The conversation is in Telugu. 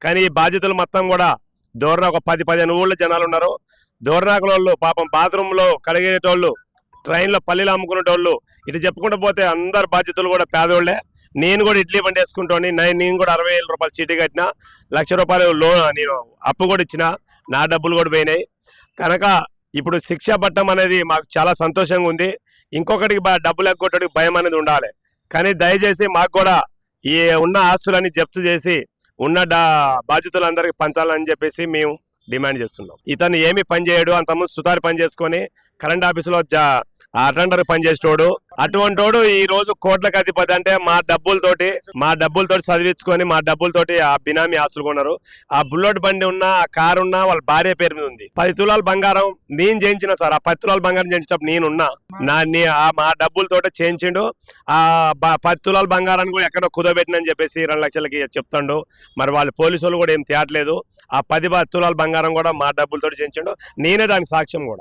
కానీ ఈ బాధ్యతలు మొత్తం కూడా దూరణ ఒక 10-15 ఊళ్ళో జనాలు ఉన్నారు. దూరణాకుల వాళ్ళు పాపం బాత్రూంలో కడిగేటోళ్ళు, ట్రైన్లో పల్లీలు అమ్ముకునేటోళ్ళు, ఇటు చెప్పుకుంటూ పోతే అందరు బాధ్యతలు కూడా పేదోళ్లే. నేను కూడా ఇడ్లీ బండి వేసుకుంటాను. నేను కూడా 60,000 రూపాయలు చీటీ కట్టిన, ₹1,00,000 లోన్ నేను అప్పు కూడా ఇచ్చిన, నా డబ్బులు కూడా పోయినాయి. కనుక ఇప్పుడు శిక్ష పట్టడం అనేది మాకు చాలా సంతోషంగా ఉంది. ఇంకొకటికి డబ్బులు ఎగ్గొట్టడానికి భయం అనేది ఉండాలి. కానీ దయచేసి మాకు కూడా ఈ ఉన్న ఆస్తులన్నీ జప్తు చేసి ఉన్న బాధ్యతలందరికీ పంచాలని చెప్పేసి మేము డిమాండ్ చేస్తున్నాం. ఇతను ఏమి పని చేయడు, అంతకుముందు సుతారి పని చేసుకొని కరెంట్ ఆఫీసులో అటెండర్ పనిచేసేటోడు. అటువంటోడు ఈ రోజు కోట్లకు అధిపతి అంటే మా డబ్బులతోటి చదివించుకొని మా డబ్బులతోటి ఆ బినామీ ఆస్తులు కొన్నారు. ఆ బుల్లెట్ బండి ఉన్న, ఆ కారు ఉన్న వాళ్ళ భార్య పేరు మీద ఉంది. 10 తులాల బంగారం నేను చేయించిన సార్. ఆ 10 తులాల బంగారం చేయించేటప్పుడు నేనున్నా, మా డబ్బులతోటి చేయించిండు. ఆ 10 తులాల బంగారాన్ని కూడా ఎక్కడో కుదబెట్టినని చెప్పేసి 2 లక్షలకి చెప్తాడు. మరి వాళ్ళు పోలీసు వాళ్ళు కూడా ఏం తేట్లేదు. ఆ 10 తులాల బంగారం కూడా మా డబ్బులతోటి చేయించిండు. నేనే దానికి సాక్ష్యం కూడా.